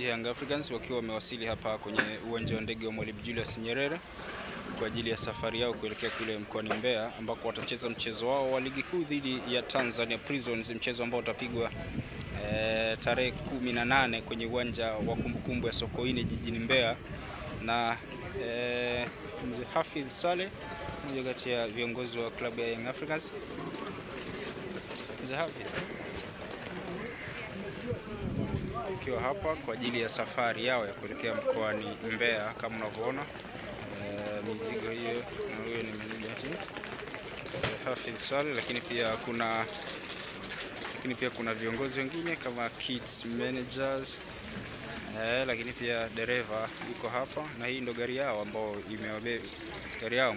Young Africans wakiwa wamewasili hapa kwenye uwanja wa ndege wa Mwalimu Julius Nyerere kwa ajili ya safari yao kuelekea kule mkoani Mbeya ambako watacheza mchezo wao wa ligi kuu dhidi ya Tanzania Prisons, mchezo ambao utapigwa tarehe 18 kwenye uwanja wa kumbukumbu ya Sokoine jijini Mbeya. Na Hafidh Saleh, mmoja kati ya viongozi wa klabu ya Young Africans. Hafidh akiwa hapa kwa ajili ya safari yao ya kuelekea mkoani Mbeya kama unavyoona. Mizigo hiyo, na huyo ni mwenyeji Hafidh Saleh, lakini pia kuna viongozi wengine kama kids managers, lakini pia dereva yuko hapa, na hii ndo gari yao ambayo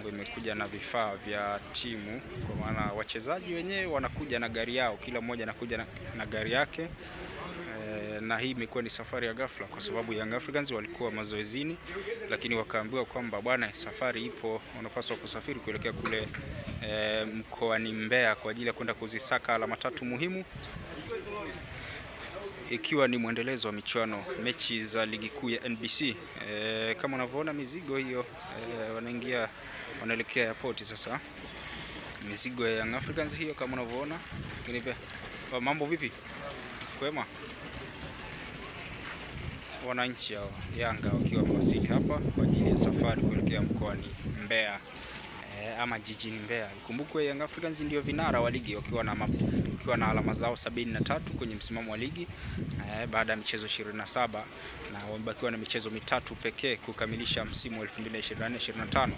imekuja na vifaa vya timu, kwa maana wachezaji wenyewe wanakuja na gari yao, kila mmoja anakuja na gari yake. Na hii imekuwa ni safari ya ghafla kwa sababu Young Africans walikuwa mazoezini, lakini wakaambiwa kwamba bwana, safari ipo, unapaswa kusafiri kuelekea kule mkoani Mbeya kwa ajili ya kwenda kuzisaka alama 3 muhimu, ikiwa ni mwendelezo wa michuano, mechi za ligi kuu ya NBC. Kama unavyoona mizigo hiyo, wanaelekea airport sasa. Mizigo ya Young Africans hiyo kama unavyoona. Mambo vipi? Kwema? Wananchi hao Yanga wakiwa wamewasili hapa kwa ajili ya safari kuelekea mkoani Mbeya, ama jijini Mbeya. Ikumbukwe Young Africans ndio vinara wa ligi wakiwa na alama zao 73 kwenye msimamo wa ligi baada ya michezo 27, na wamebakiwa na michezo 3 pekee kukamilisha msimu wa 2024-2025.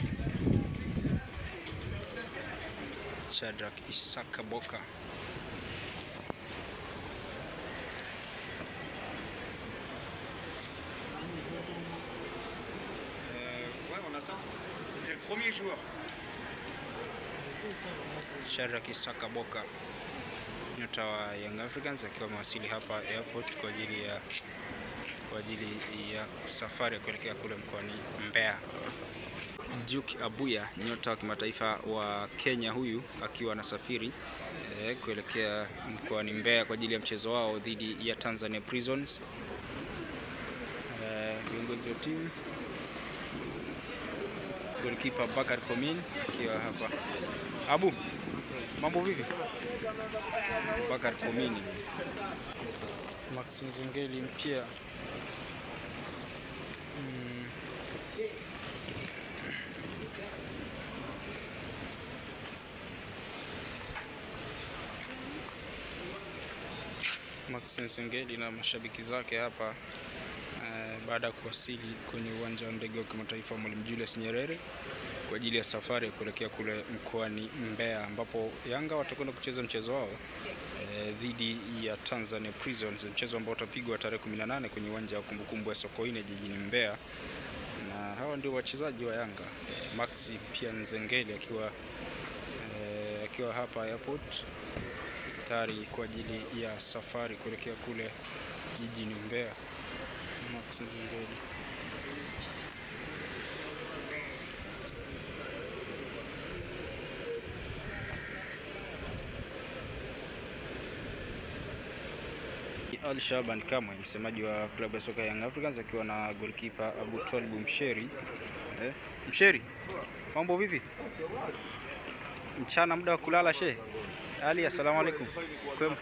Shadrack Isaka Boka. Premier joueur. Shadrack Isaka Boka, nyota wa Young Africans, akiwa amewasili hapa airport kwa ajili ya safari ya kuelekea kule mkoani Mbeya. Duke Abuya, nyota wa kimataifa wa Kenya, huyu akiwa anasafiri kuelekea mkoani Mbeya kwa ajili ya mchezo wao dhidi ya Tanzania Prisons. Viongozi wa timu, goalkeeper Bakar Komin akiwa hapa. Abu, mambo vipi? Bakar Komin. Max Nzengeli mpya. Max Nzengeli na mashabiki zake hapa baada ya kuwasili kwenye uwanja wa ndege wa kimataifa Mwalimu Julius Nyerere kwa ajili ya safari ya kuelekea kule mkoani Mbeya, ambapo Yanga watakwenda kucheza mchezo wao dhidi ya Tanzania Prisons, mchezo ambao utapigwa tarehe 18 kwenye uwanja wa kumbukumbu ya Sokoine jijini Mbeya. Na hawa ndio wachezaji wa Yanga. Max pia Nzengeli akiwa hapa airport tayari kwa ajili ya safari kuelekea kule jijini Mbeya. Max Nzengeli. Ali Shaban Kamwe, msemaji wa klabu ya soka Young Africans, akiwa na goalkeeper Abu Twalibu Msheri. Msheri, mambo vipi? Mchana muda wa kulala she? Ali, assalamu alaikum. Kwema?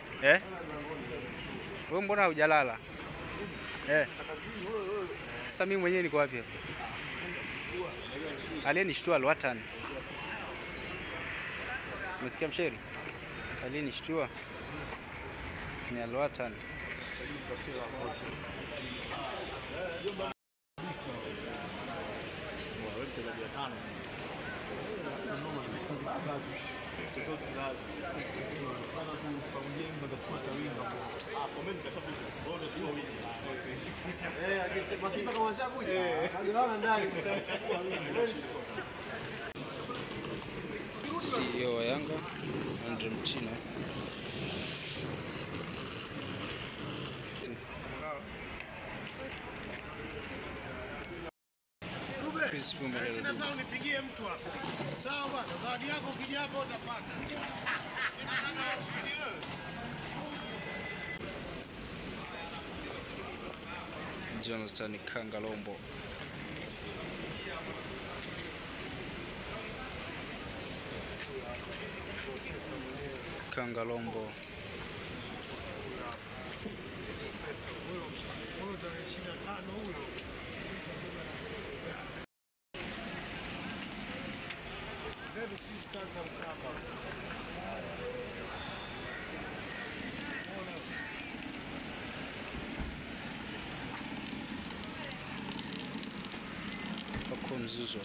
Wewe mbona hujalala? Sasa mimi mwenyewe niko wapi hapa? Aliyenishtua Alwatan. Umesikia Msheri? Aliyenishtua ni Alwatan. CEO wa Yanga Andre Mchina. Unipigie mtu hapo. Sawa bwana, zawadi yako ukija hapo utapata. Jonathan Kangalombo. Kangalombo. Wako Mzuzu.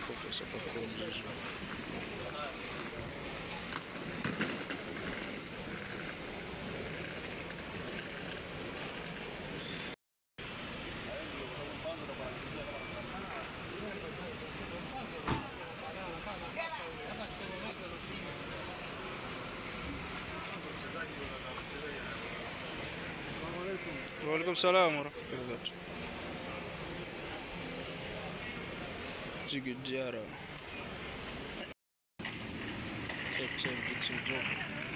Professor Wako Mzuzu. Waalaikum salam warahmatullahi. Jigijara. Captain Dixon Job.